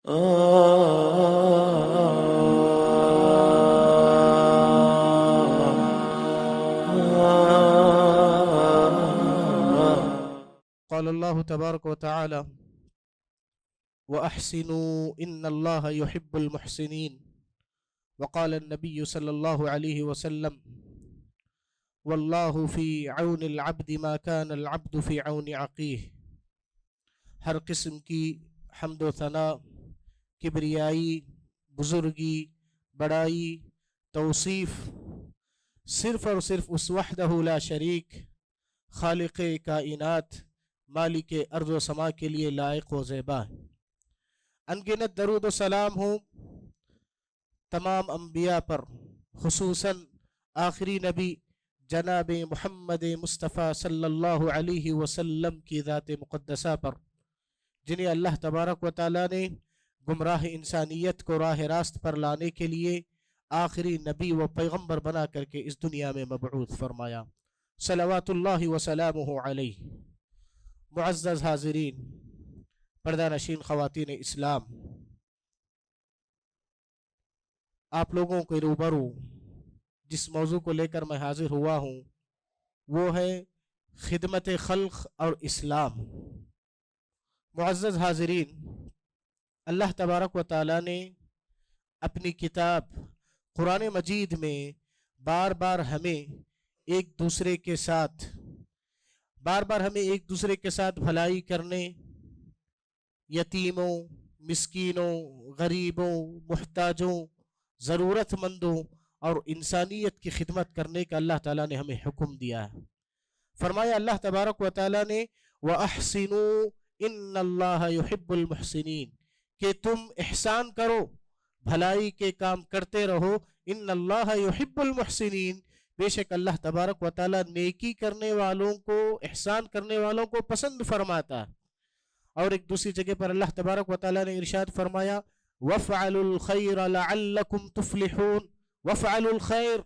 قال اللہ تبارک و تعالی وَأَحْسِنُوا إِنَّ اللَّهَ يُحِبُّ الْمُحْسِنِينَ وقال النبی صلی اللہ علیہ وسلم واللہ فی عون العبد ما كان العبد فی عون عقیہ۔ ہر قسم کی حمد و ثنا، کبریائی، بزرگی، بڑائی، توصیف صرف اور صرف اس وحدہ لا شریک خالق کائنات مالک ارض و سما کے لیے لائق و زیبا ہے۔ انگنت درود و سلام ہوں تمام انبیاء پر، خصوصاً آخری نبی جناب محمد مصطفیٰ صلی اللہ علیہ وسلم کی ذات مقدسہ پر، جنہیں اللہ تبارک و تعالیٰ نے گمراہ انسانیت کو راہ راست پر لانے کے لیے آخری نبی و پیغمبر بنا کر کے اس دنیا میں مبعوث فرمایا، صلوات اللہ وسلامہ علیہ۔ معزز حاضرین، پردہ نشین خواتین اسلام، آپ لوگوں کے روبرو جس موضوع کو لے کر میں حاضر ہوا ہوں وہ ہے خدمت خلق اور اسلام۔ معزز حاضرین، اللہ تبارک و تعالیٰ نے اپنی کتاب قرآن مجید میں بار بار ہمیں ایک دوسرے کے ساتھ بھلائی کرنے، یتیموں، مسکینوں، غریبوں، محتاجوں، ضرورت مندوں اور انسانیت کی خدمت کرنے کا اللہ تعالیٰ نے ہمیں حکم دیا ہے۔ فرمایا اللہ تبارک و تعالیٰ نے وَأَحْسِنُوا إِنَّ اللَّهَ يُحِبُّ الْمُحْسِنِينَ، کہ تم احسان کرو، بھلائی کے کام کرتے رہو۔ ان اللہ یحب المحسنین، بے شک اللہ تبارک و تعالیٰ نیکی کرنے والوں کو، احسان کرنے والوں کو پسند فرماتا ہے۔ اور ایک دوسری جگہ پر اللہ تبارک و تعالیٰ نے ارشاد فرمایا وَافْعَلُوا الْخَيْرَ لَعَلَّكُمْ تُفْلِحُونَ، وَافْعَلُوا الْخَيْرَ،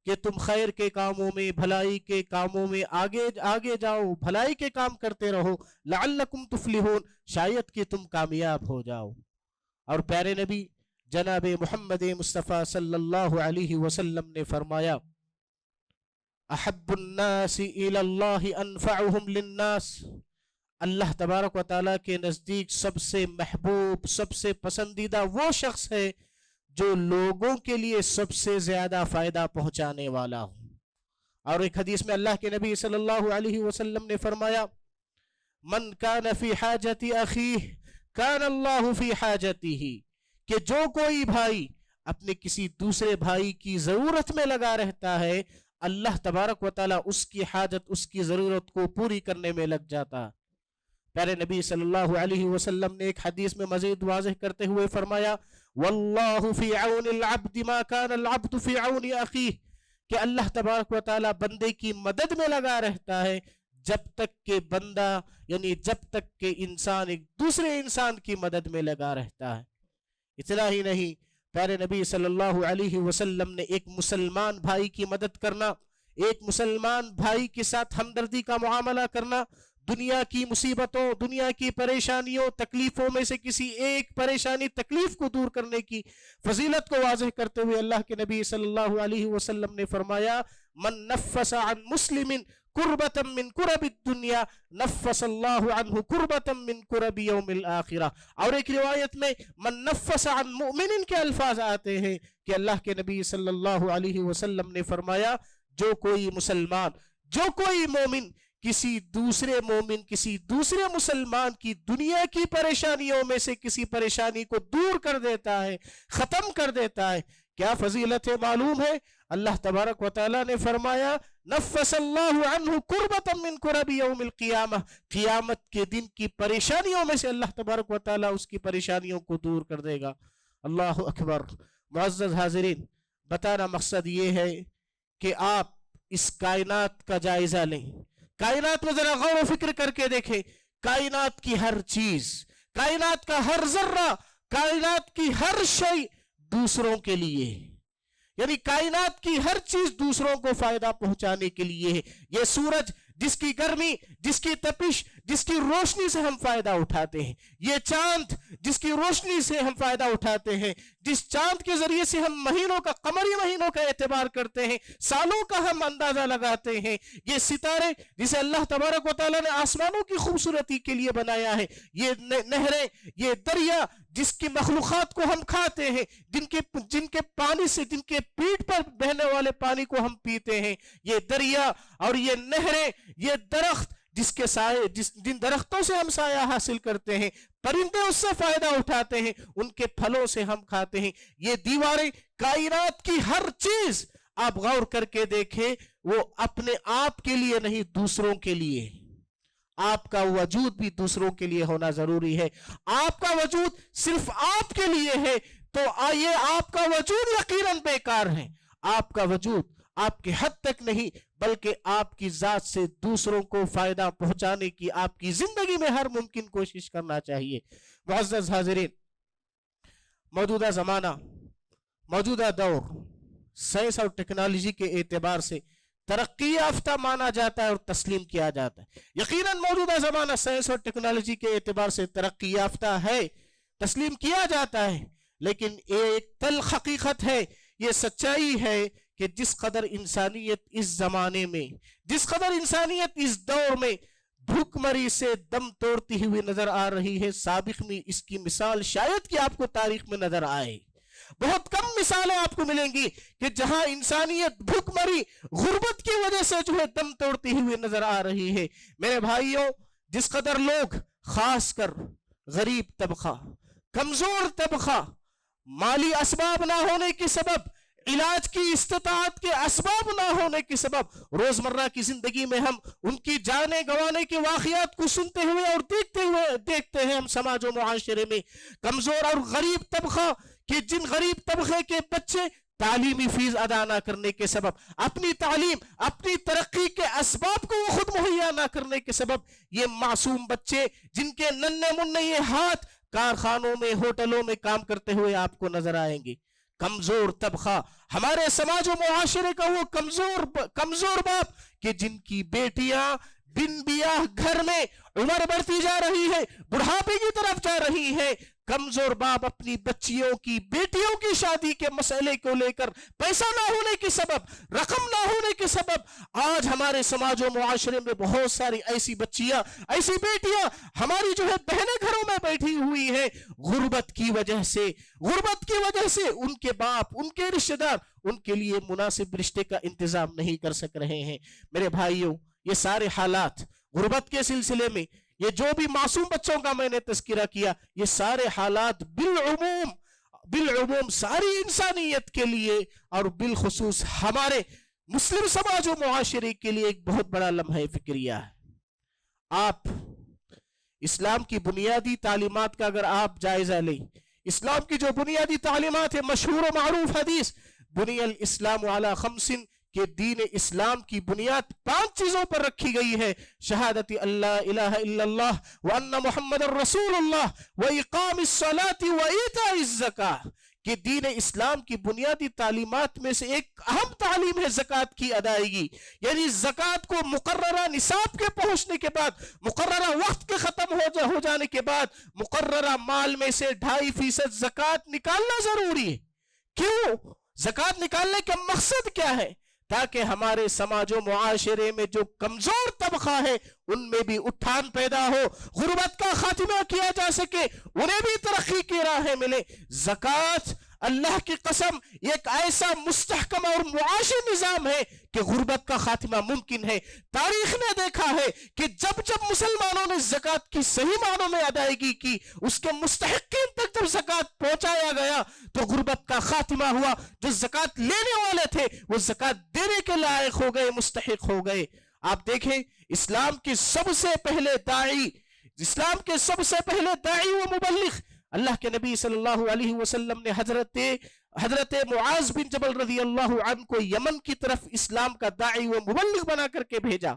کہ تم خیر کے کاموں میں، بھلائی کے کاموں میں آگے جاؤ، بھلائی کے کام کرتے رہو، لَعَلَّكُمْ تُفْلِحُونَ، شاید کہ تم کامیاب ہو جاؤ۔ اور پیارے نبی جناب محمد مصطفیٰ صلی اللہ علیہ وسلم نے فرمایا احب الناس الی اللہ انفعهم للناس، اللہ تبارک و تعالیٰ کے نزدیک سب سے محبوب، سب سے پسندیدہ وہ شخص ہے جو لوگوں کے لیے سب سے زیادہ فائدہ پہنچانے والا ہو۔ اور ایک حدیث میں اللہ کے نبی صلی اللہ علیہ وسلم نے فرمایا من کان فی حاجت اخیہ کان اللہ فی حاجتہ، کہ جو کوئی بھائی اپنے کسی دوسرے بھائی کی ضرورت میں لگا رہتا ہے، اللہ تبارک و تعالیٰ اس کی حاجت، اس کی ضرورت کو پوری کرنے میں لگ جاتا۔ پیارے نبی صلی اللہ علیہ وسلم نے ایک حدیث میں مزید واضح کرتے ہوئے فرمایا واللہ فی عون العبد ما کان العبد فی عون اخیہ، کہ اللہ تبارک و تعالیٰ بندے کی مدد میں لگا رہتا ہے جب تک کہ بندہ، یعنی جب تک کہ انسان ایک دوسرے انسان کی مدد میں لگا رہتا ہے۔ اتنا ہی نہیں، پیارے نبی صلی اللہ علیہ وسلم نے ایک مسلمان بھائی کی مدد کرنا، ایک مسلمان بھائی کے ساتھ ہمدردی کا معاملہ کرنا، دنیا کی مصیبتوں، دنیا کی پریشانیوں، تکلیفوں میں سے کسی ایک پریشانی، تکلیف کو دور کرنے کی فضیلت کو واضح کرتے ہوئے اللہ کے نبی صلی اللہ علیہ وسلم نے فرمایا من نفس عن مسلم کربتا من کرب الدنیا نفس اللہ عنہ کربتا من کرب یوم الآخرہ۔ اور ایک روایت میں من نفس عن مؤمن کے الفاظ آتے ہیں کہ اللہ کے نبی صلی اللہ علیہ وسلم نے فرمایا جو کوئی مسلمان، جو کوئی مومن کسی دوسرے مسلمان کی دنیا کی پریشانیوں میں سے کسی پریشانی کو دور کر دیتا ہے، ختم کر دیتا ہے، کیا فضیلت ہے معلوم ہے؟ اللہ تبارک و تعالیٰ نے فرمایا نفس اللہ عنہ کربتا من کرب یوم القیامہ، قیامت کے دن کی پریشانیوں میں سے اللہ تبارک و تعالیٰ اس کی پریشانیوں کو دور کر دے گا۔ اللہ اکبر۔ معزز حاضرین، بتانا مقصد یہ ہے کہ آپ اس کائنات کا جائزہ لیں، کائنات میں ذرا غور و فکر کر کے دیکھیں، کائنات کی ہر چیز، کائنات کا ہر ذرہ، کائنات کی ہر شے دوسروں کے لیے، یعنی کائنات کی ہر چیز دوسروں کو فائدہ پہنچانے کے لیے ہے۔ یہ سورج جس کی گرمی، جس کی تپش، جس کی روشنی سے ہم فائدہ اٹھاتے ہیں، یہ چاند جس کی روشنی سے ہم فائدہ اٹھاتے ہیں، جس چاند کے ذریعے سے ہم مہینوں کا، قمری مہینوں کا اعتبار کرتے ہیں، سالوں کا ہم اندازہ لگاتے ہیں، یہ ستارے جسے اللہ تبارک و تعالیٰ نے آسمانوں کی خوبصورتی کے لیے بنایا ہے، یہ نہریں، یہ دریا جس کی مخلوقات کو ہم کھاتے ہیں، جن کے پانی سے، جن کے پیٹ پر بہنے والے پانی کو ہم پیتے ہیں، یہ دریا اور یہ نہریں، یہ درخت جس کے سائے، جن درختوں سے ہم سایہ حاصل کرتے ہیں، پرندے اس سے فائدہ اٹھاتے ہیں، ان کے پھلوں سے ہم کھاتے ہیں، یہ دیواریں، کائنات کی ہر چیز آپ غور کر کے دیکھیں، وہ اپنے آپ کے لیے نہیں، دوسروں کے لیے۔ آپ کا وجود بھی دوسروں کے لیے ہونا ضروری ہے۔ آپ کا وجود صرف آپ کے لیے ہے تو یہ آپ کا وجود یقیناً بیکار ہے۔ آپ کا وجود آپ کے حد تک نہیں بلکہ آپ کی ذات سے دوسروں کو فائدہ پہنچانے کی آپ کی زندگی میں ہر ممکن کوشش کرنا چاہیے۔ معزز حاضرین، موجودہ زمانہ، موجودہ دور سائنس اور ٹیکنالوجی کے اعتبار سے ترقی یافتہ مانا جاتا ہے اور تسلیم کیا جاتا ہے۔ یقیناً موجودہ زمانہ سائنس اور ٹیکنالوجی کے اعتبار سے ترقی یافتہ ہے، تسلیم کیا جاتا ہے، لیکن ایک تلخ حقیقت ہے، یہ سچائی ہے کہ جس قدر انسانیت اس زمانے میں، جس قدر انسانیت اس دور میں بھوک مری سے دم توڑتی ہوئی نظر آ رہی ہے، سابق میں اس کی مثال شاید کہ آپ کو تاریخ میں نظر آئے۔ بہت کم مثالیں آپ کو ملیں گی کہ جہاں انسانیت بھوک مری، غربت کی وجہ سے جو ہے دم توڑتی ہوئی نظر آ رہی ہے۔ میرے بھائیوں، جس قدر لوگ، خاص کر غریب طبقہ، کمزور طبقہ، مالی اسباب نہ ہونے کے سبب، علاج کی استطاعت کے اسباب نہ ہونے کے سبب روزمرہ کی زندگی میں ہم ان کی جانیں گنوانے کے واقعات کو سنتے ہوئے اور دیکھتے ہیں ہم سماج و معاشرے میں۔ کمزور اور غریب طبقہ کہ جن غریب طبقے کے بچے تعلیمی فیس ادا نہ کرنے کے سبب، اپنی تعلیم، اپنی ترقی کے اسباب کو وہ خود مہیا نہ کرنے کے سبب، یہ معصوم بچے جن کے ننھے منھے یہ ہاتھ کارخانوں میں، ہوٹلوں میں کام کرتے ہوئے آپ کو نظر آئیں گے۔ کمزور طبقہ، ہمارے سماج و معاشرے کا وہ کمزور باپ کہ جن کی بیٹیاں بن بیاہ گھر میں عمر بڑھتی جا رہی ہے، بڑھاپے کی طرف جا رہی ہے، کمزور باپ اپنی بچیوں کی، بیٹیوں کی شادی کے مسئلے کو لے کر پیسہ نہ ہونے کے سبب، رقم نہ ہونے کے سبب آج ہمارے سماج و معاشرے میں بہت ساری ایسی بچیاں، ایسی بیٹیاں ہماری جو ہے بہنیں گھروں میں بیٹھی ہوئی ہیں، غربت کی وجہ سے ان کے باپ، ان کے رشتہ دار ان کے لیے مناسب رشتے کا انتظام نہیں کر سک رہے ہیں۔ میرے بھائیوں، یہ سارے حالات غربت کے سلسلے میں، یہ جو بھی معصوم بچوں کا میں نے تذکرہ کیا، یہ سارے حالات بالعموم ساری انسانیت کے لیے اور بالخصوص ہمارے مسلم سماج و معاشرے کے لیے ایک بہت بڑا لمحہ فکریہ ہے۔ آپ اسلام کی بنیادی تعلیمات کا اگر آپ جائزہ لیں، اسلام کی جو بنیادی تعلیمات ہے، مشہور و معروف حدیث بنی الاسلام علی خمس، کہ دین اسلام کی بنیاد 5 چیزوں پر رکھی گئی ہے: شہادت اللہ الہ الا اللہ وان محمد الرسول اللہ واقام الصلاۃ وایتاء الزکاۃ، کہ دین اسلام کی بنیادی تعلیمات میں سے ایک اہم تعلیم ہے زکوٰۃ کی ادائیگی، یعنی زکوٰۃ کو مقررہ نصاب کے پہنچنے کے بعد، مقررہ وقت کے ختم ہو جانے کے بعد مقررہ مال میں سے 2.5% زکوٰۃ نکالنا ضروری ہے۔ کیوں؟ زکوٰۃ نکالنے کا مقصد کیا ہے؟ تاکہ ہمارے سماج و معاشرے میں جو کمزور طبقہ ہے ان میں بھی اٹھان پیدا ہو، غربت کا خاتمہ کیا جا سکے، انہیں بھی ترقی کی راہیں ملے۔ زکوٰۃ اللہ کی قسم ایک ایسا مستحکم اور معاشی نظام ہے کہ غربت کا خاتمہ ممکن ہے۔ تاریخ نے دیکھا ہے کہ جب مسلمانوں نے زکوٰۃ کی صحیح معنوں میں ادائیگی کی، اس کے مستحقین تک جب زکوٰۃ پہنچایا گیا تو غربت کا خاتمہ ہوا۔ جو زکوٰۃ لینے والے تھے وہ زکوٰۃ دینے کے لائق ہو گئے، مستحق ہو گئے۔ آپ دیکھیں، اسلام کے سب سے پہلے داعی و مبلغ اللہ کے نبی صلی اللہ علیہ وسلم نے حضرت معاذ بن جبل رضی اللہ عنہ کو یمن کی طرف اسلام کا داعی و مبلغ بنا کر کے بھیجا۔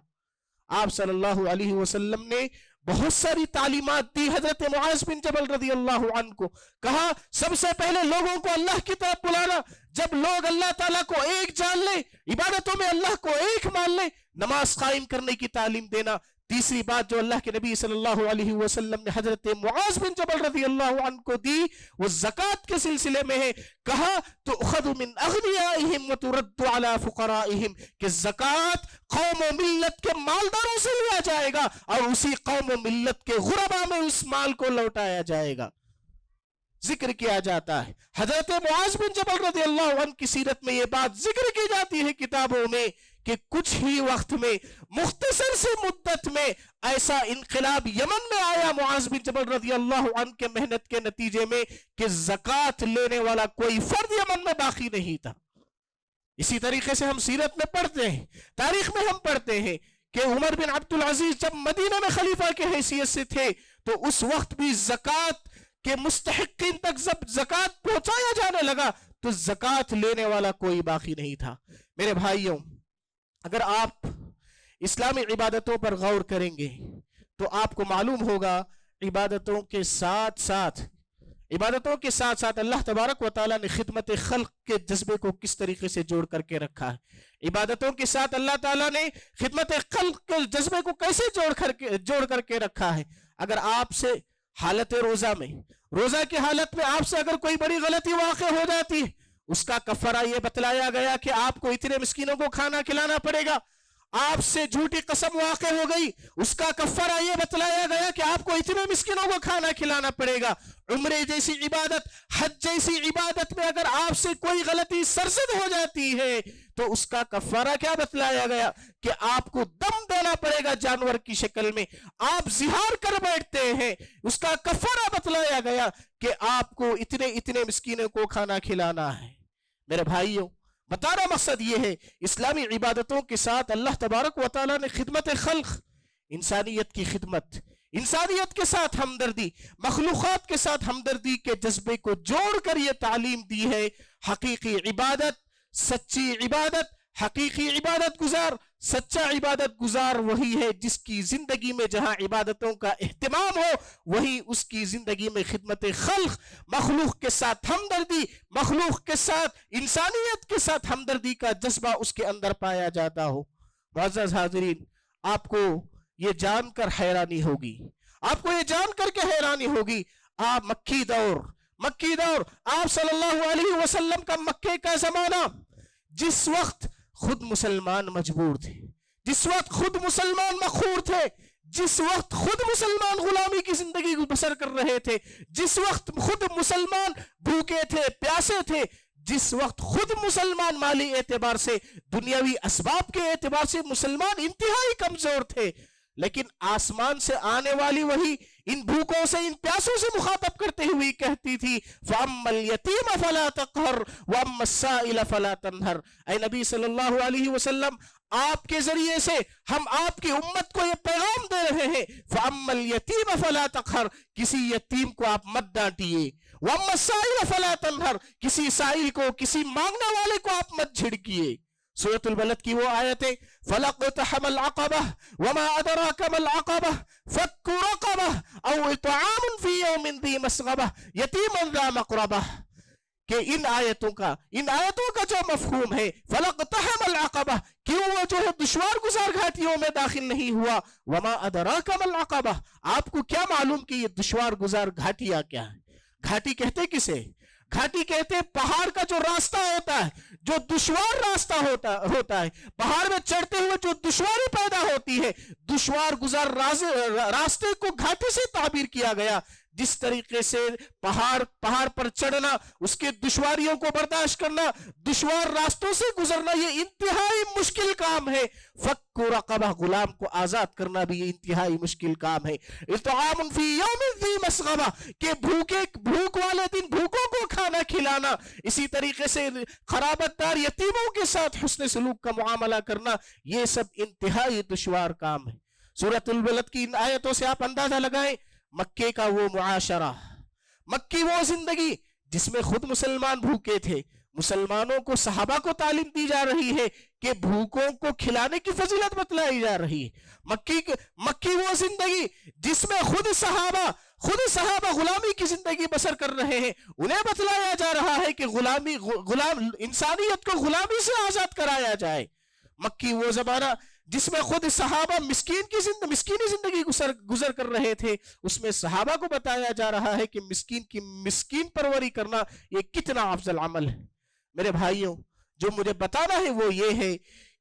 آپ صلی اللہ علیہ وسلم نے بہت ساری تعلیمات دی حضرت معاذ بن جبل رضی اللہ عنہ کو، کہا سب سے پہلے لوگوں کو اللہ کی طرف بلانا، جب لوگ اللہ تعالیٰ کو ایک جان لیں، عبادتوں میں اللہ کو ایک مان لیں، نماز قائم کرنے کی تعلیم دینا، تیسری بات جو اللہ کے نبی صلی اللہ علیہ وسلم نے حضرت معاذ بن جبل رضی اللہ عنہ کو دی وہ زکوٰۃ کے سلسلے میں ہے. کہا تو اخذ من اغنیائہم وترد علی فقرائہم کہ زکوٰۃ قوم و ملت کے مالداروں سے لیا جائے گا اور اسی قوم و ملت کے غربا میں اس مال کو لوٹایا جائے گا. ذکر کیا جاتا ہے حضرت معاذ بن جبل رضی اللہ عنہ کی سیرت میں یہ بات ذکر کی جاتی ہے کتابوں میں کہ کچھ ہی وقت میں مختصر سی مدت میں ایسا انقلاب یمن میں آیا معاذ بن جبل رضی اللہ عنہ کے محنت کے نتیجے میں کہ زکوٰۃ لینے والا کوئی فرد یمن میں باقی نہیں تھا. اسی طریقے سے ہم سیرت میں پڑھتے ہیں, تاریخ میں ہم پڑھتے ہیں کہ عمر بن عبد العزیز جب مدینہ میں خلیفہ کے حیثیت سے تھے تو اس وقت بھی زکوٰۃ کہ مستحقین تک جب زکوٰۃ پہنچایا جانے لگا تو زکوٰۃ لینے والا کوئی باقی نہیں تھا. میرے بھائیوں, اگر آپ اسلامی عبادتوں پر غور کریں گے تو آپ کو معلوم ہوگا عبادتوں کے ساتھ ساتھ اللہ تبارک و تعالیٰ نے خدمت خلق کے جذبے کو کس طریقے سے جوڑ کر کے رکھا ہے. عبادتوں کے ساتھ اللہ تعالیٰ نے خدمت خلق کے جذبے کو کیسے جوڑ کر کے رکھا ہے. اگر آپ سے حالت روزہ کی حالت میں آپ سے اگر کوئی بڑی غلطی واقع ہو جاتی ہے, اس کا کفارہ یہ بتلایا گیا کہ آپ کو اتنے مسکینوں کو کھانا کھلانا پڑے گا. آپ سے جھوٹی قسم واقع ہو گئی, اس کا کفارہ یہ بتلایا گیا کہ آپ کو اتنے مسکینوں کو کھانا کھلانا پڑے گا. عمرے جیسی عبادت, حج جیسی عبادت میں اگر آپ سے کوئی غلطی سرزد ہو جاتی ہے تو اس کا کفارہ کیا بتلایا گیا کہ آپ کو دم دینا پڑے گا جانور کی شکل میں. آپ زہار کر بیٹھتے ہیں, اس کا کفارہ بتلایا گیا کہ آپ کو اتنے مسکینوں کو کھانا کھلانا ہے. میرے بھائیوں, بتانا مقصد یہ ہے اسلامی عبادتوں کے ساتھ اللہ تبارک و تعالیٰ نے خدمت خلق, انسانیت کی خدمت, انسانیت کے ساتھ ہمدردی, مخلوقات کے ساتھ ہمدردی کے جذبے کو جوڑ کر یہ تعلیم دی ہے. حقیقی عبادت, سچی عبادت, حقیقی عبادت گزار, سچا عبادت گزار وہی ہے جس کی زندگی میں جہاں عبادتوں کا اہتمام ہو وہی اس کی زندگی میں خدمت خلق, مخلوق کے ساتھ ہمدردی, مخلوق کے ساتھ, انسانیت کے ساتھ ہمدردی کا جذبہ اس کے اندر پایا جاتا ہو. معزز حاضرین, آپ کو یہ جان کر حیرانی ہوگی, آپ کو یہ جان کر کے حیرانی ہوگی, آپ مکی دور آپ صلی اللہ علیہ وسلم کا مکے کا زمانہ, جس وقت خود مسلمان مجبور تھے, جس وقت خود مسلمان مخور تھے, جس وقت خود مسلمان غلامی کی زندگی بسر کر رہے تھے, جس وقت خود مسلمان بھوکے تھے, پیاسے تھے, جس وقت خود مسلمان مالی اعتبار سے, دنیاوی اسباب کے اعتبار سے مسلمان انتہائی کمزور تھے, لیکن آسمان سے آنے والی وہی ان بھوکوں سے, ان پیاسوں سے مخاطب کرتے ہوئی کہتی تھی فَأَمَّا الْيَتِيمَ فَلَا تَقْهَرْ وَأَمَّا السَّائِلَ فَلَا تَنْهَرْ. اے نبی صلی اللہ علیہ وسلم, آپ کے ذریعے سے ہم آپ کی امت کو یہ پیغام دے رہے ہیں فَأَمَّا الْيَتِيمَ فَلَا تَقْهَرْ, کسی یتیم کو آپ مت ڈانٹیے, وَأَمَّا السَّائِلَ فَلَا تَنْهَرْ, کسی سائل کو, کسی مانگنے والے کو آپ مت جھڑکیے. سورۃ البلد کی وہ آیتیں فَلَقْتَحَمَ الْعَقَبَةَ وَمَا أَدْرَاكَ مَا الْعَقَبَةُ فَكُّ رَقَبَةٍ أَوْ إِطْعَامٌ فِي يَوْمٍ ذِي مَسْغَبَةٍ يَتِيمًا ذَا مَقْرَبَةٍ, کہ ان آیتوں کا جو مفہوم ہے فَلَقْتَحَمَ الْعَقَبَةَ, کیوں وہ جو ہے دشوار گزار گھاٹیوں میں داخل نہیں ہوا, وَمَا أَدْرَاكَ مَا الْعَقَبَةُ, آپ کو کیا معلوم کہ یہ دشوار گزار گھاٹیاں کیا ہے. گھاٹی کہتے کسے؟ گھاٹی کہتے پہاڑ کا جو راستہ ہوتا ہے, جو دشوار راستہ ہوتا ہے, پہاڑ میں چڑھتے ہوئے جو دشواری پیدا ہوتی ہے, دشوار گزار راستے کو گھاٹی سے تعبیر کیا گیا. جس طریقے سے پہاڑ پر چڑھنا, اس کے دشواریوں کو برداشت کرنا, دشوار راستوں سے گزرنا, یہ انتہائی مشکل کام ہے. فک رقبہ, غلام کو آزاد کرنا بھی یہ انتہائی مشکل کام ہے. اطعام فی یوم ذی مسغبہ, کہ بھوک والے دن بھوکوں کو کھانا کھلانا. اسی طریقے سے قرابت دار یتیموں کے ساتھ حسن سلوک کا معاملہ کرنا, یہ سب انتہائی دشوار کام ہے. سورۃ البلد کی ان آیتوں سے آپ اندازہ لگائیں مکے کا وہ معاشرہ, مکی وہ زندگی جس میں خود مسلمان بھوکے تھے. مسلمانوں کو, صحابہ کو تعلیم دی جا رہی ہے کہ بھوکوں کو کھلانے کی فضیلت بتلائی جا رہی ہے. مکی وہ زندگی جس میں خود صحابہ غلامی کی زندگی بسر کر رہے ہیں, انہیں بتلایا جا رہا ہے کہ انسانیت کو غلامی سے آزاد کرایا جائے. مکی وہ زمانہ جس میں خود صحابہ مسکینی زندگی گزر کر رہے تھے، اس میں صحابہ کو بتایا جا رہا ہے کہ مسکین کی مسکین پروری کرنا یہ کتنا افضل عمل ہے۔ میرے بھائیوں، جو مجھے بتانا ہے وہ یہ ہے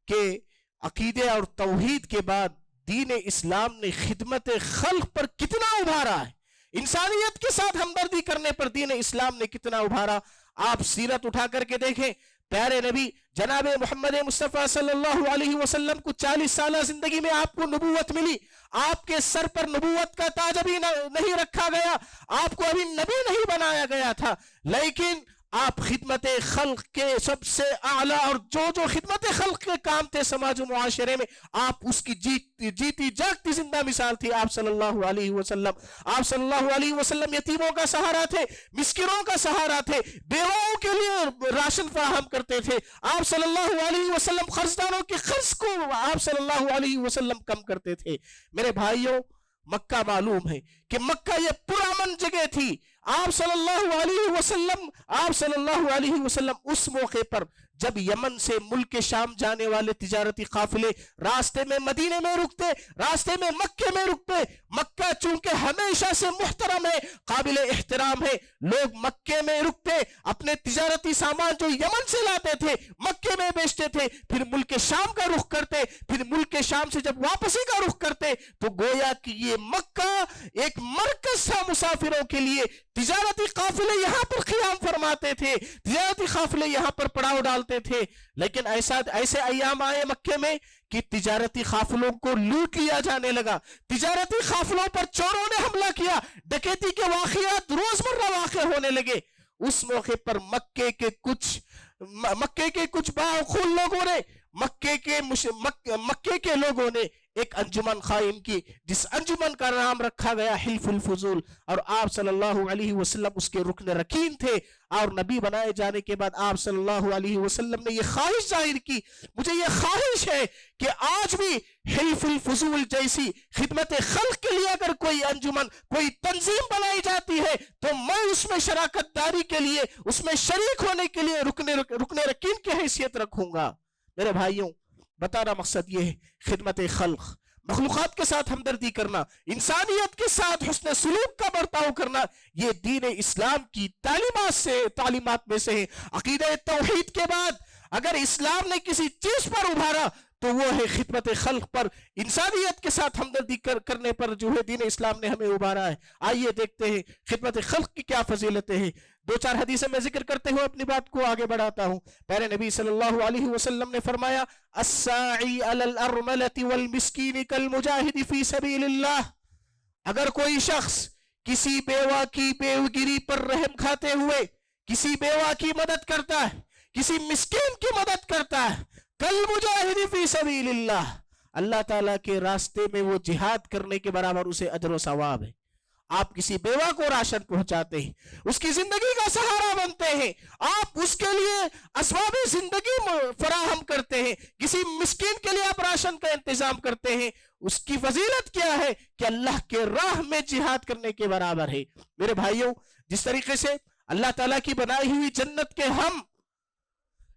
کہ عقیدے اور توحید کے بعد دین اسلام نے خدمت خلق پر کتنا ابھارا ہے، انسانیت کے ساتھ ہمدردی کرنے پر دین اسلام نے کتنا ابھارا۔ آپ سیرت اٹھا کر کے دیکھیں، پیارے نبی جناب محمد مصطفیٰ صلی اللہ علیہ وسلم کو 40 سالہ زندگی میں آپ کو نبوت ملی، آپ کے سر پر نبوت کا تاج ابھی نہیں رکھا گیا، آپ کو ابھی نبی نہیں بنایا گیا تھا، لیکن آپ خدمت خلق کے سب سے اعلیٰ اور جو خدمت خلق کے کام تھے سماج و معاشرے میں، آپ اس کی جیتی جاگتی زندہ مثال تھی۔ آپ صلی اللہ علیہ وسلم یتیموں کا سہارا تھے، مسکینوں کا سہارا تھے، بیواؤں کے لیے راشن فراہم کرتے تھے۔ آپ صلی اللہ علیہ وسلم قرضداروں کے قرض کو آپ صلی اللہ علیہ وسلم کم کرتے تھے۔ میرے بھائیوں، مکہ معلوم ہے کہ مکہ یہ پرامن جگہ تھی۔ آپ صلی اللہ علیہ وسلم اس موقع پر جب یمن سے ملک شام جانے والے تجارتی قافلے راستے میں مدینے میں رکتے، راستے میں مکے میں رکتے، مکہ چونکہ ہمیشہ سے محترم ہے، قابل احترام ہے، لوگ مکے میں رکتے، اپنے تجارتی سامان جو یمن سے لاتے تھے مکے میں بیچتے تھے، پھر ملک شام کا رخ کرتے، پھر ملک شام سے جب واپسی کا رخ کرتے تو گویا کہ یہ مکہ ایک مرکز تھا مسافروں کے لیے۔ تجارتی قافلے یہاں پر قیام فرماتے تھے، تجارتی قافلے یہاں پر پڑاؤ ڈالتے تھے، لیکن ایسے ایام آئے مکے میں کہ تجارتی قافلوں کو لوٹ لیا جانے لگا، تجارتی قافلوں پر چوروں نے حملہ کیا، ڈکیتی کے واقعات روزمرہ واقع ہونے لگے۔ اس موقع پر مکے کے کچھ باخون لوگوں نے مکے کے لوگوں نے ایک انجمن قائم کی، جس انجمن کا نام رکھا گیا حلف الفضول، اور آپ صلی اللہ علیہ وسلم اس کے رکن رکین تھے۔ اور نبی بنائے جانے کے بعد آپ صلی اللہ علیہ وسلم نے یہ خواہش ظاہر کی، مجھے یہ خواہش ہے کہ آج بھی حلف الفضول جیسی خدمت خلق کے لیے اگر کوئی انجمن، کوئی تنظیم بنائی جاتی ہے تو میں اس میں شراکت داری کے لیے، اس میں شریک ہونے کے لیے رکن رکین کی حیثیت رکھوں گا۔ میرے بھائیوں، بتانا مقصد یہ ہے، خدمت خلق، مخلوقات کے ساتھ ہمدردی کرنا، انسانیت کے ساتھ حسن سلوک کا برتاؤ کرنا، یہ دین اسلام کی تعلیمات میں سے ہے۔ عقیدہ توحید کے بعد اگر اسلام نے کسی چیز پر ابھارا تو وہ ہے خدمت خلق پر، انسانیت کے ساتھ ہمدردی کرنے پر جو ہے دین اسلام نے ہمیں ابھارا ہے۔ آئیے دیکھتے ہیں خدمت خلق کی کیا فضیلتیں ہیں۔ 2-4 حدیثیں میں ذکر کرتے ہوئے اپنی بات کو آگے بڑھاتا ہوں۔ پیارے نبی صلی اللہ علیہ وسلم نے فرمایا، الساعی علی الارملۃ والمسکین کالمجاہد فی سبیل اللہ۔ اگر کوئی شخص کسی بیوہ کی بیوگری پر رحم کھاتے ہوئے کسی بیوہ کی مدد کرتا ہے، کسی مسکین کی مدد کرتا ہے، کالمجاہد فی سبیل اللہ، اللہ تعالیٰ کے راستے میں وہ جہاد کرنے کے برابر اسے اجر و ثواب ہے۔ آپ کسی بیوہ کو راشن پہنچاتے ہیں، اس کی زندگی کا سہارا بنتے ہیں، آپ اس کے لیے اسباب زندگی فراہم کرتے ہیں، کسی مسکین کے لیے آپ راشن کا انتظام کرتے ہیں، اس کی فضیلت کیا ہے کہ اللہ کے راہ میں جہاد کرنے کے برابر ہے۔ میرے بھائیوں، جس طریقے سے اللہ تعالیٰ کی بنائی ہوئی جنت کے ہم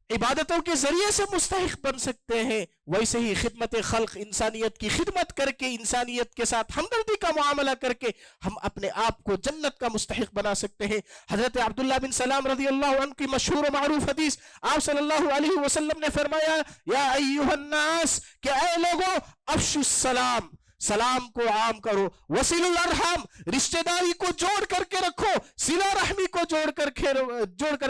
عبادتوں کے ذریعے سے مستحق بن سکتے ہیں، ویسے ہی خدمت خلق، انسانیت کی خدمت کر کے، انسانیت کے ساتھ ہمدردی کا معاملہ کر کے ہم اپنے آپ کو جنت کا مستحق بنا سکتے ہیں۔ حضرت عبداللہ بن سلام رضی اللہ عنہ کی مشہور و معروف حدیث، آپ صلی اللہ علیہ وسلم نے فرمایا، یا ایھا الناس، کہ اے لوگوں، افشوا السلام، سلام کو عام کرو، وصلوا الارحام، رشتہ داری کو جوڑ کر کے رکھو، صلہ رحمی کو جوڑ کر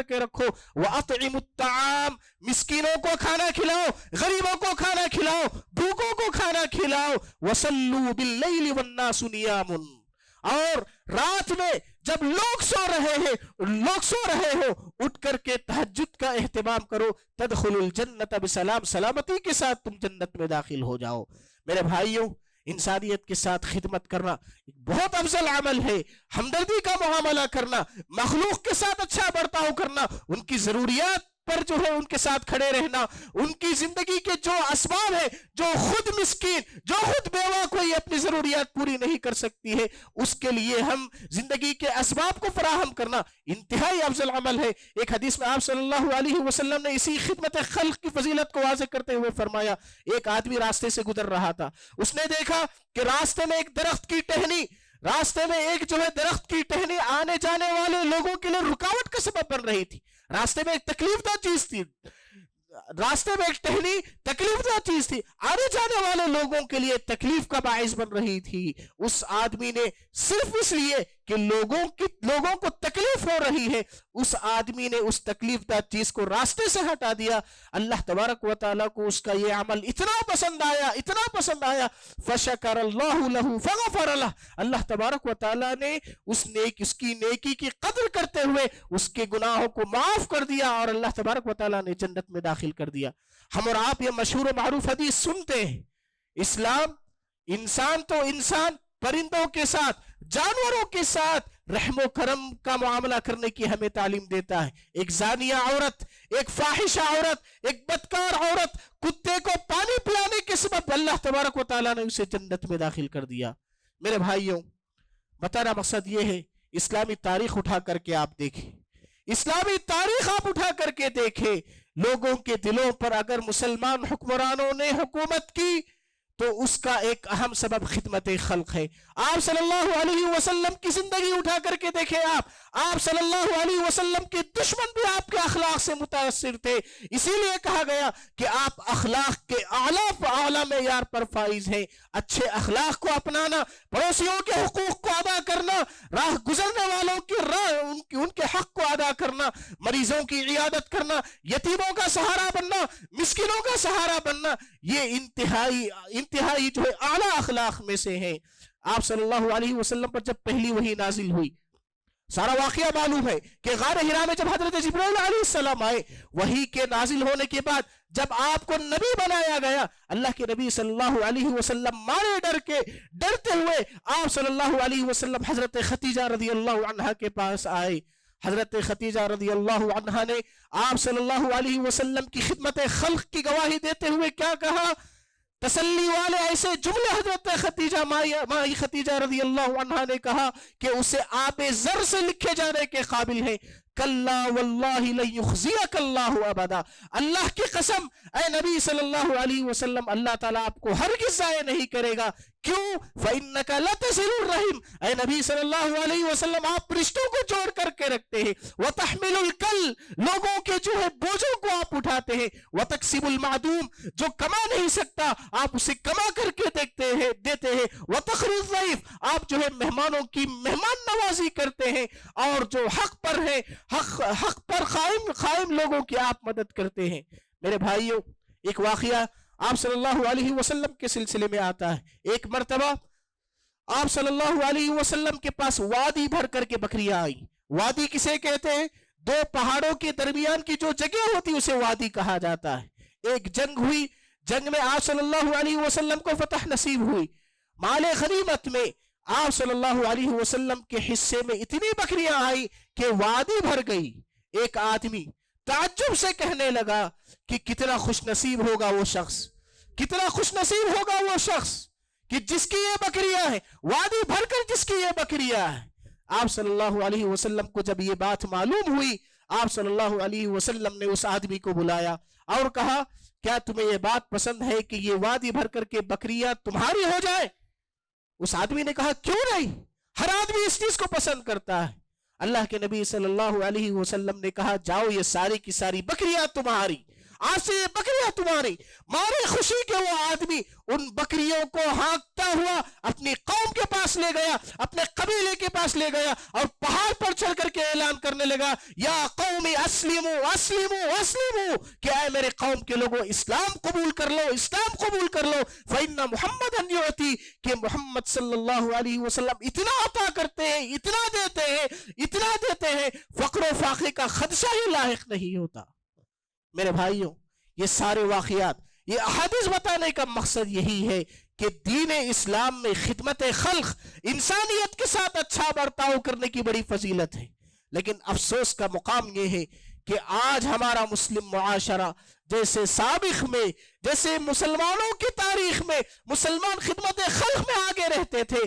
کے رکھو، واطعموا الطعام، مسکینوں کو کھانا کھلاؤ، غریبوں کو کھانا کھلاؤ، بھوکوں کو کھانا کھلاؤ، وصلوا باللیل والناس نیام، اور رات میں جب لوگ سو رہے ہو اٹھ کر کے تہجد کا اہتمام کرو، تدخلوا الجنت بسلام، سلامتی کے ساتھ تم جنت میں داخل ہو جاؤ۔ میرے بھائیوں، انسانیت کے ساتھ خدمت کرنا ایک بہت افضل عمل ہے۔ ہمدردی کا معاملہ کرنا، مخلوق کے ساتھ اچھا برتاؤ کرنا، ان کی ضروریات پر جو ہے ان کے ساتھ کھڑے رہنا، ان کی زندگی کے جو اسباب ہے، جو خود مسکین، جو خود بیوہ کوئی اپنی ضروریات پوری نہیں کر سکتی ہے، اس کے لیے ہم زندگی کے اسباب کو فراہم کرنا انتہائی افضل عمل ہے۔ ایک حدیث میں آپ صلی اللہ علیہ وسلم نے اسی خدمت خلق کی فضیلت کو واضح کرتے ہوئے فرمایا، ایک آدمی راستے سے گزر رہا تھا، اس نے دیکھا کہ راستے میں ایک درخت کی ٹہنی، راستے میں ایک جو ہے درخت کی ٹہنی آنے جانے والے لوگوں کے لیے رکاوٹ کا سبب بن رہی تھی۔ راستے میں ایک تکلیف دہ چیز تھی، راستے میں ایک ٹہنی تکلیف دہ چیز تھی، آنے جانے والے لوگوں کے لیے تکلیف کا باعث بن رہی تھی۔ اس آدمی نے صرف اس لیے کہ لوگوں کو تکلیف ہو رہی ہے، اس آدمی نے اس تکلیف دہ چیز کو راستے سے ہٹا دیا۔ اللہ تبارک و تعالیٰ کو اس کا یہ عمل اتنا پسند آیا فشکر اللہ لہ فغفر لہ، اللہ تبارک و تعالیٰ نے اس کی نیکی کی قدر کرتے ہوئے اس کے گناہوں کو معاف کر دیا اور اللہ تبارک و تعالیٰ نے جنت میں داخل کر دیا۔ ہم اور آپ یہ مشہور و معروف حدیث سنتے ہیں، اسلام انسان تو انسان، پرندوں کے ساتھ، جانوروں کے ساتھ رحم و کرم کا معاملہ کرنے کی ہمیں تعلیم دیتا ہے۔ ایک زانیہ عورت، ایک فاحشہ عورت، ایک بدکار عورت، کتے کو پانی پلانے کے سبب اللہ تبارک و تعالیٰ نے اسے جنت میں داخل کر دیا۔ میرے بھائیوں، بتانا مقصد یہ ہے، اسلامی تاریخ اٹھا کر کے آپ دیکھیں، اسلامی تاریخ آپ اٹھا کر کے دیکھیں، لوگوں کے دلوں پر اگر مسلمان حکمرانوں نے حکومت کی تو اس کا ایک اہم سبب خدمت خلق ہے۔ آپ صلی اللہ علیہ وسلم کی زندگی اٹھا کر کے دیکھیں، آپ صلی اللہ علیہ وسلم کے دشمن بھی آپ کے اخلاق سے متاثر تھے، اسی لیے کہا گیا کہ آپ اخلاق کے اعلیٰ معیار پر فائز ہیں۔ اچھے اخلاق کو اپنانا، پڑوسیوں کے حقوق کو ادا کرنا، راہ گزرنے والوں کی ان کے حق کو ادا کرنا، مریضوں کی عیادت کرنا، یتیموں کا سہارا بننا، مسکینوں کا سہارا بننا، یہ انتہائی جو ہے اعلیٰ اخلاق میں سے ہے۔ آپ صلی اللہ علیہ وسلم پر جب پہلی وحی نازل ہوئی، سارا واقعہ معلوم ہے کہ غار حرا میں جب حضرت جبرائیل علیہ السلام آئے، وحی کے نازل ہونے کے بعد جب آپ کو نبی بنایا گیا، اللہ کے نبی صلی اللہ علیہ وسلم مارے ڈرتے ہوئے آپ صلی اللہ علیہ وسلم حضرت خدیجہ رضی اللہ عنہ کے پاس آئے۔ حضرت خدیجہ رضی اللہ عنہ نے آپ صلی اللہ علیہ وسلم کی خدمت خلق کی گواہی دیتے ہوئے کیا کہا؟ تسلی والے ایسے جملے حضرت خدیجہ مائی خدیجہ رضی اللہ عنہ نے کہا کہ اسے آب زر سے لکھے جانے کے قابل ہے۔ کلا واللہ لن یخزیک اللہ ابدا، اللہ کی قسم اے نبی صلی اللہ علیہ وسلم، اللہ تعالیٰ آپ کو ہرگز ضائع نہیں کرے گا۔ کیوں؟ فَإِنَّكَ لَتَصِلُ الرَّحِمَ، اے نبی صلی اللہ علیہ وسلم آپ رشتوں کو جوڑ کر کے رکھتے ہیں۔ وَتَحْمِلُ الْكَلْ، لوگوں کے جو ہے بوجھوں کو آپ اٹھاتے ہیں۔ وَتَكْسِبُ الْمَعْدُومِ، جو کما نہیں سکتا آپ اسے کما کر کے دیتے ہیں۔ وَتَخْرُ الضَّيْفَ، آپ جو ہے مہمانوں کی مہمان نوازی کرتے ہیں، اور جو حق پر ہے، حق پر قائم لوگوں کی آپ مدد کرتے ہیں۔ میرے بھائیوں، ایک واقعہ آپ صلی اللہ علیہ وسلم کے سلسلے میں آتا ہے۔ ایک مرتبہ آپ صلی اللہ علیہ وسلم کے پاس وادی بھر کر کے بکریاں آئی۔ وادی کسے کہتے ہیں؟ دو پہاڑوں کے درمیان کی جو جگہ ہوتی اسے وادی کہا جاتا ہے۔ ایک جنگ ہوئی، جنگ میں آپ صلی اللہ علیہ وسلم کو فتح نصیب ہوئی۔ مال غنیمت میں آپ صلی اللہ علیہ وسلم کے حصے میں اتنی بکریاں آئی کہ وادی بھر گئی۔ ایک آدمی تعجب سے کہنے لگا کہ کتنا خوش نصیب ہوگا وہ شخص، کتنا خوش نصیب ہوگا وہ شخص کہ جس کی یہ بکریاں ہیں، وادی بھر کر جس کی یہ بکریاں ہیں۔ آپ صلی اللہ علیہ وسلم کو جب یہ بات معلوم ہوئی، آپ صلی اللہ علیہ وسلم نے اس آدمی کو بلایا اور کہا کیا تمہیں یہ بات پسند ہے کہ یہ وادی بھر کر کے بکریاں تمہاری ہو جائے؟ اس آدمی نے کہا کیوں نہیں، ہر آدمی اس چیز کو پسند کرتا ہے۔ اللہ کے نبی صلی اللہ علیہ وسلم نے کہا جاؤ یہ ساری کی ساری بکریاں تمہاری، آج سے یہ بکریاں تمہاری۔ مارے خوشی کے وہ آدمی ان بکریوں کو ہانکتا ہوا اپنی قوم کے پاس لے گیا، اپنے قبیلے کے پاس لے گیا اور پہاڑ پر چڑھ کر کے اعلان کرنے لگا یا قوم اسلموا اسلموا اسلموا، کہ اے میرے قوم کے لوگوں اسلام قبول کر لو، اسلام قبول کر لو۔ فإن محمدًا یعطی، کہ محمد صلی اللہ علیہ وسلم اتنا عطا کرتے ہیں، اتنا دیتے ہیں، فقر و فاقے کا خدشہ ہی لاحق نہیں ہوتا۔ میرے بھائیوں، یہ سارے واقعات، یہ احادیث بتانے کا مقصد یہی ہے کہ دین اسلام میں خدمت خلق، انسانیت کے ساتھ اچھا برتاؤ کرنے کی بڑی فضیلت ہے، لیکن افسوس کا مقام یہ ہے کہ آج ہمارا مسلم معاشرہ جیسے سابق میں، جیسے مسلمانوں کی تاریخ میں مسلمان خدمت خلق میں آگے رہتے تھے،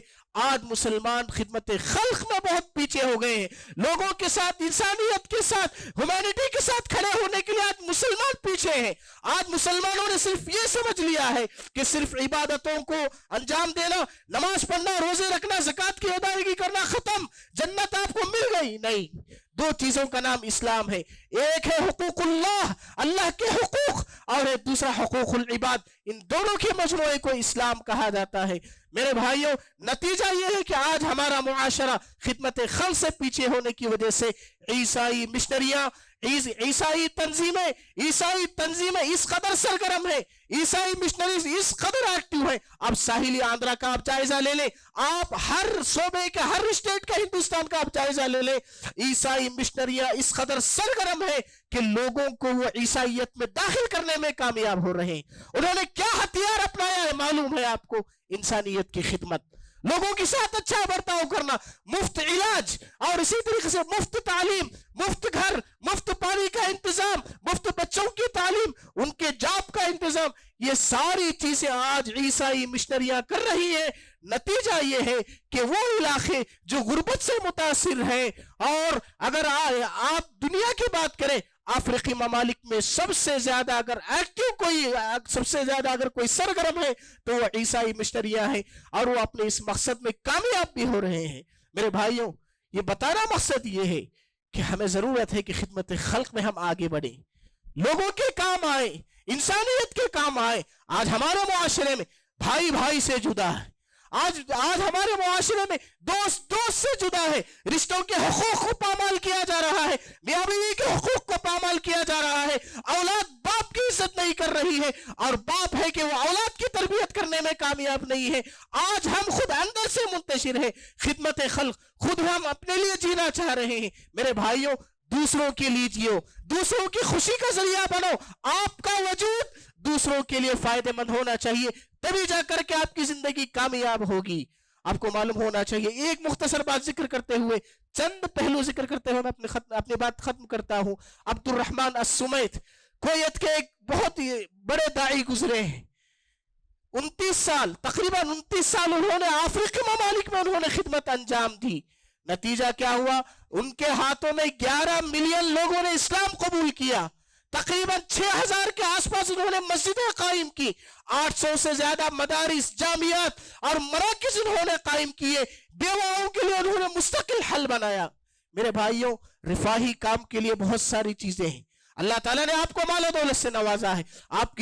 آج مسلمان خدمت خلق میں بہت پیچھے ہو گئے ہیں۔ لوگوں کے ساتھ، انسانیت کے ساتھ، ہیومینٹی کے ساتھ کھڑے ہونے کے لیے آج مسلمان پیچھے ہیں۔ آج مسلمانوں نے صرف یہ سمجھ لیا ہے کہ صرف عبادتوں کو انجام دینا، نماز پڑھنا، روزے رکھنا، زکوٰۃ کی ادائیگی کرنا، ختم، جنت آپ کو مل گئی۔ نہیں، دو چیزوں کا نام اسلام ہے، ایک ہے حقوق اللہ، اللہ کے حقوق، اور ایک دوسرا حقوق العباد۔ ان دونوں کے مجموعے کو اسلام کہا جاتا ہے۔ میرے بھائیوں، نتیجہ یہ ہے کہ آج ہمارا معاشرہ خدمت خلق سے پیچھے ہونے کی وجہ سے عیسائی مشنریاں، عیسائی تنظیمیں اس قدر سرگرم ہیں، عیسائی مشنریز اس قدر ایکٹیو ہیں۔ اب ساحلی آندھرا کا آپ جائزہ لے لیں، آپ ہر صوبے کا، ہر اسٹیٹ کا ہندوستان کا آپ جائزہ لے لیں، عیسائی مشنریاں اس قدر سرگرم ہیں کہ لوگوں کو وہ عیسائیت میں داخل کرنے میں کامیاب ہو رہے ہیں۔ انہوں نے کیا ہتھیار اپنایا ہے معلوم ہے آپ کو؟ انسانیت کی خدمت، لوگوں کے ساتھ اچھا برتاؤ کرنا، مفت علاج، اور اسی طریقے سے مفت تعلیم، مفت گھر، مفت پانی کا انتظام، مفت بچوں کی تعلیم، ان کے جاب کا انتظام، یہ ساری چیزیں آج عیسائی مشنریاں کر رہی ہیں۔ نتیجہ یہ ہے کہ وہ علاقے جو غربت سے متاثر ہیں، اور اگر آپ دنیا کی بات کریں، افریقی ممالک میں سب سے زیادہ اگر کوئی سرگرم ہے تو وہ عیسائی مشنریاں ہیں، اور وہ اپنے اس مقصد میں کامیاب بھی ہو رہے ہیں۔ میرے بھائیوں، یہ بتانا مقصد یہ ہے کہ ہمیں ضرورت ہے کہ خدمت خلق میں ہم آگے بڑھیں، لوگوں کے کام آئیں، انسانیت کے کام آئیں۔ آج ہمارے معاشرے میں بھائی بھائی سے جدا ہے، آج ہمارے معاشرے میں دوست سے جدا ہے، رشتوں کے حقوق کو پامال کیا جا رہا ہے، میاں بیوی کے حقوق کو پامال کیا جا رہا ہے، اولاد باپ کی عزت نہیں کر رہی ہے، اور باپ ہے کہ وہ اولاد کی تربیت کرنے میں کامیاب نہیں ہے۔ آج ہم خود اندر سے منتشر ہیں خدمت خلق، خود ہم اپنے لیے جینا چاہ رہے ہیں۔ میرے بھائیوں، دوسروں کے لیے جیو، دوسروں کی خوشی کا ذریعہ بنو، آپ کا وجود دوسروں کے لیے فائدہ مند ہونا چاہیے، تبھی جا کر کے آپ کی زندگی کامیاب ہوگی۔ آپ کو معلوم ہونا چاہیے، ایک مختصر بات ذکر کرتے ہوئے، چند پہلو ذکر کرتے ہوئے میں اپنی بات ختم کرتا ہوں۔ عبد الرحمن السمیت کویت کے ایک بہت ہی بڑے داعی گزرے ہیں، 29 سال، تقریباً 29 سال انہوں نے افریقی ممالک میں انہوں نے خدمت انجام دی۔ نتیجہ کیا ہوا؟ ان کے ہاتھوں میں 11 ملین لوگوں نے اسلام قبول کیا، تقریباً 6000 کے آس پاس انہوں نے مسجدیں قائم کی، 800 سے زیادہ مدارس، جامعات اور مراکز انہوں نے قائم کیے، بیواؤں کے لیے انہوں نے مستقل حل بنایا۔ میرے بھائیوں، رفاہی کام کے لیے بہت ساری چیزیں ہیں، اللہ تعالیٰ نے آپ کو مال و دولت سے نوازا ہے، آپ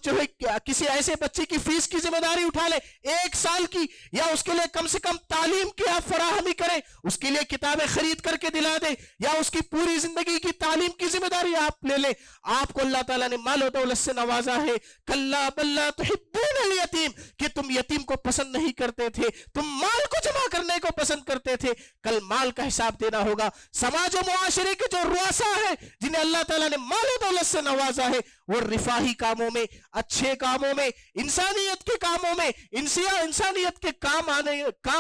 جو ہے کسی ایسے بچے کی فیس کی ذمہ داری اٹھا لیں 1 سال کی، یا اس کے لیے کم سے کم تعلیم کی آپ فراہمی کریں، اس کے لیے کتابیں خرید کر کے دلا دیں، یا اس کی پوری زندگی کی تعلیم کی ذمہ داری آپ لے لیں۔ آپ کو اللہ تعالیٰ نے مال و دولت سے نوازا ہے، کلا بل لا تحبون الیتیم، کہ تم یتیم کو پسند نہیں کرتے تھے، تم مال کو جمع کرنے کو پسند کرتے تھے، کل مال کا حساب دینا ہوگا۔ سماج و معاشرے کے جو رؤساء ہیں جنہیں اللہ تعالیٰ نے مال و دولت سے نوازا ہے، وہ رفاہی کاموں میں، اچھے کاموں میں، انسانیت کے کاموں میں، انسانیت کے کام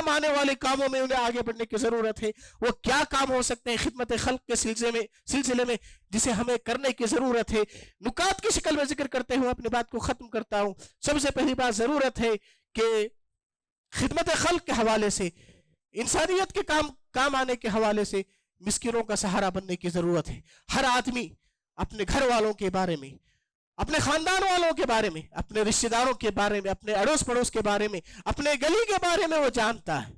آنے والے کاموں میں انہیں آگے بڑھنے کی ضرورت ہے۔ وہ کیا کام ہو سکتے ہیں خدمت خلق کے سلسلے میں جسے ہمیں کرنے کی ضرورت ہے؟ نکات کی شکل میں ذکر کرتے ہوئے اپنی بات کو ختم کرتا ہوں۔ سب سے پہلی بات، ضرورت ہے کہ خدمت خلق کے حوالے سے، انسانیت کے کام آنے کے حوالے سے مسکینوں کا سہارا بننے کی ضرورت ہے۔ ہر آدمی اپنے گھر والوں کے بارے میں، اپنے خاندان والوں کے بارے میں، اپنے رشتہ داروں کے بارے میں، اپنے اڑوس پڑوس کے بارے میں، اپنے گلی کے بارے میں وہ جانتا ہے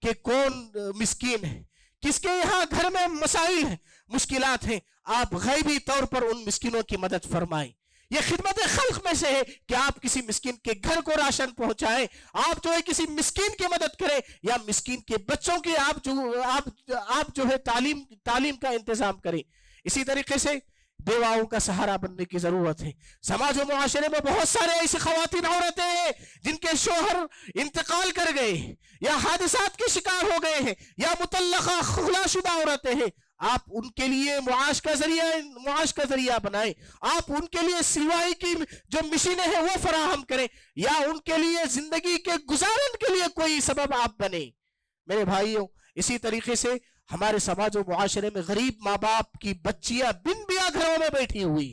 کہ کون مسکین ہے، کس کے یہاں گھر میں مسائل ہیں، مشکلات ہیں۔ آپ غیبی طور پر ان مسکینوں کی مدد فرمائیں۔ یہ خدمت خلق میں سے ہے کہ آپ کسی مسکین کے گھر کو راشن پہنچائیں، آپ جو ہے کسی مسکین کی مدد کریں، یا مسکین کے بچوں کی آپ جو ہے تعلیم کا انتظام کریں۔ اسی طریقے سے بیواؤں کا سہارا بننے کی ضرورت ہے۔ سماج و معاشرے میں بہت سارے ایسی خواتین عورتیں ہیں جن کے شوہر انتقال کر گئے ہیں، یا حادثات کے شکار ہو گئے ہیں، یا مطلقہ خلا شدہ عورتیں ہیں۔ آپ ان کے لیے معاش کا ذریعہ بنائیں، آپ ان کے لیے سلوائی کی جو مشینیں ہیں وہ فراہم کریں، یا ان کے لیے زندگی کے گزارن کے لیے کوئی سبب آپ بنیں۔ میرے بھائیوں، اسی طریقے سے ہمارے سماج و معاشرے میں غریب ماں باپ کی بچیاں بن بیاہ گھروں میں بیٹھی ہوئی،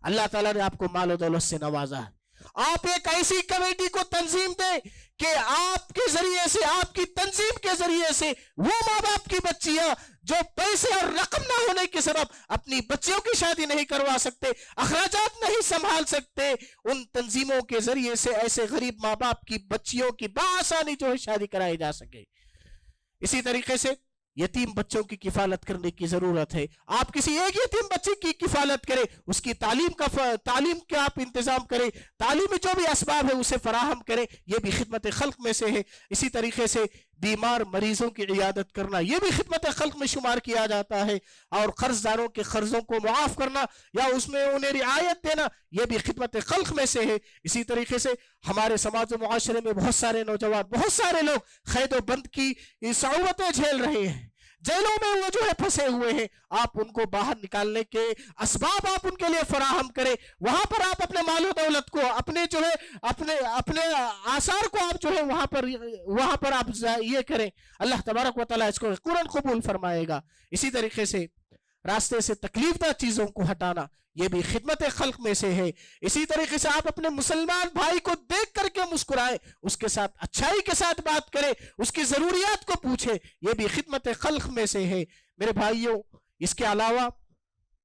اللہ تعالیٰ نے آپ کو مال و دولت سے نوازا ہے، آپ ایک ایسی کمیٹی کو تنظیم دیں کہ آپ کے ذریعے سے، آپ کی تنظیم کے ذریعے سے وہ ماں باپ کی بچیاں جو پیسے اور رقم نہ ہونے کے سبب اپنی بچیوں کی شادی نہیں کروا سکتے، اخراجات نہیں سنبھال سکتے، ان تنظیموں کے ذریعے سے ایسے غریب ماں باپ کی بچیوں کی بآسانی جو ہے شادی کرائی جا سکے۔ اسی طریقے سے یتیم بچوں کی کفالت کرنے کی ضرورت ہے، آپ کسی ایک یتیم بچے کی کفالت کریں، اس کی تعلیم کا آپ انتظام کریں، تعلیمی جو بھی اسباب ہے اسے فراہم کریں، یہ بھی خدمت خلق میں سے ہے۔ اسی طریقے سے بیمار مریضوں کی عیادت کرنا یہ بھی خدمت خلق میں شمار کیا جاتا ہے، اور قرض داروں کے قرضوں کو معاف کرنا یا اس میں انہیں رعایت دینا یہ بھی خدمت خلق میں سے ہے۔ اسی طریقے سے ہمارے سماج و معاشرے میں بہت سارے نوجوان، بہت سارے لوگ قید و بند کی صعوبتیں جھیل رہے ہیں، جیلوں میں وہ جو ہے پھنسے ہوئے ہیں، آپ ان کو باہر نکالنے کے اسباب آپ ان کے لیے فراہم کریں، وہاں پر آپ اپنے مال و دولت کو، اپنے جو ہے اپنے آثار کو آپ جو ہے وہاں پر آپ یہ کریں، اللہ تبارک و تعالیٰ اس کو قرآن قبول فرمائے گا۔ اسی طریقے سے راستے سے تکلیف دہ چیزوں کو ہٹانا یہ بھی خدمت خلق میں سے ہے۔ اسی طریقے سے آپ اپنے مسلمان بھائی کو دیکھ کر کے مسکرائیں، اس کے ساتھ اچھائی کے ساتھ بات کریں، اس کی ضروریات کو پوچھیں، یہ بھی خدمت خلق میں سے ہے۔ میرے بھائیوں، اس کے علاوہ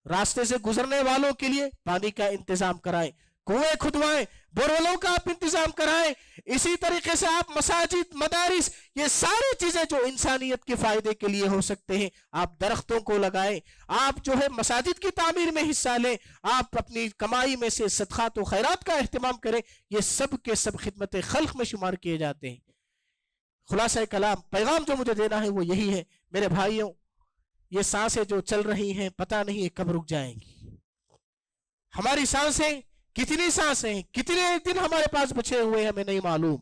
راستے سے گزرنے والوں کے لیے پانی کا انتظام کرائیں، کنویں کھدوائیں، بورولوں کا آپ انتظام کرائیں۔ اسی طریقے سے آپ مساجد، مدارس، یہ ساری چیزیں جو انسانیت کے فائدے کے لیے ہو سکتے ہیں، آپ درختوں کو لگائیں، آپ جو ہے مساجد کی تعمیر میں حصہ لیں، آپ اپنی کمائی میں سے صدقات و خیرات کا اہتمام کریں، یہ سب کے سب خدمت خلق میں شمار کیے جاتے ہیں۔ خلاصہ کلام، پیغام جو مجھے دینا ہے وہ یہی ہے، میرے بھائیوں، یہ سانسیں جو چل رہی ہیں پتہ نہیں یہ کب رک جائیں گی۔ ہماری سانسیں کتنی سانسیں ہیں، کتنے دن ہمارے پاس بچے ہوئے ہیں ہمیں نہیں معلوم،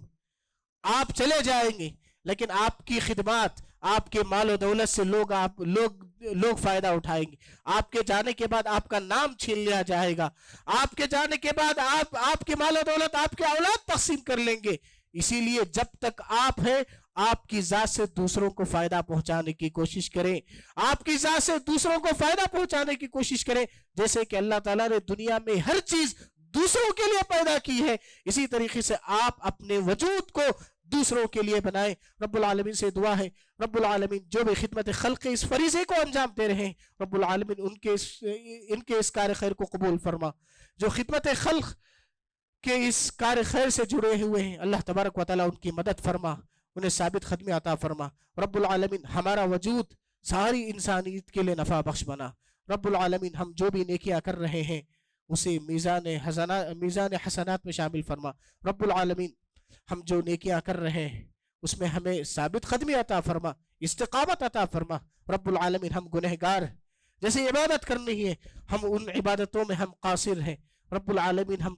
آپ چلے جائیں گے، لیکن آپ کی خدمات، آپ کے مال و دولت سے لوگ فائدہ اٹھائیں گے، آپ کے جانے کے بعد آپ کا نام چھین لیا جائے گا، آپ کے جانے کے بعد آپ کے مال و دولت آپ کے اولاد تقسیم کر لیں گے۔ اسی لیے جب تک آپ ہیں، آپ کی ذات سے دوسروں کو فائدہ پہنچانے کی کوشش کریں، آپ کی ذات سے دوسروں کو فائدہ پہنچانے کی کوشش کریں، جیسے کہ اللہ تعالیٰ نے دنیا میں ہر چیز دوسروں کے لیے پیدا کی ہے، اسی طریقے سے آپ اپنے وجود کو دوسروں کے لیے بنائیں۔ رب العالمین سے دعا ہے، رب العالمین جو بھی خدمت خلق کے اس فریضے کو انجام دے رہے ہیں، رب العالمین ان کے اس کار خیر کو قبول فرما، جو خدمت خلق کے اس کار خیر سے جڑے ہوئے ہیں اللہ تبارک و تعالیٰ ان کی مدد فرما، انہیں ثابت قدمی عطا فرما۔ رب العالمین ہمارا وجود ساری انسانیت کے لیے نفع بخش بنا۔ رب العالمین ہم جو بھی نیکیاں کر رہے ہیں اسے میزان حسنات میں شامل فرما۔ رب العالمین ہم جو نیکیاں کر رہے ہیں اس میں ہمیں ثابت قدمی عطا فرما، استقامت عطا فرما۔ رب العالمین ہم گنہگار، جیسے عبادت کرنی ہے ہم ان عبادتوں میں ہم قاصر ہیں۔ رب العالمین ہم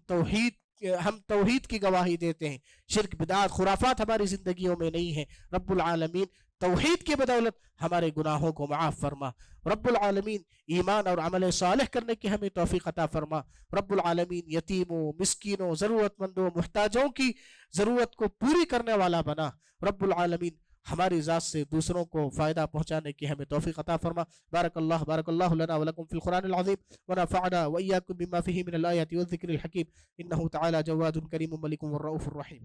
توحید کی گواہی دیتے ہیں، شرک بدعات خرافات ہماری زندگیوں میں نہیں ہے۔ رب العالمین توحید کی بدولت ہمارے گناہوں کو معاف فرما۔ رب العالمین ایمان اور عمل صالح کرنے کی ہمیں توفیق عطا فرما۔ رب العالمین یتیموں، مسکینوں، ضرورت مندوں، محتاجوں کی ضرورت کو پوری کرنے والا بنا۔ رب العالمین ہماری ذات سے دوسروں کو فائدہ پہنچانے کی ہمیں توفیق عطا فرما۔ بارک اللہ لنا ولکم فی القرآن العظیم ونفعنا وإياكم بما فيه من الآیات والذکر الحکیم، انہ تعالی جواد کریم ملک والرؤوف الرحیم۔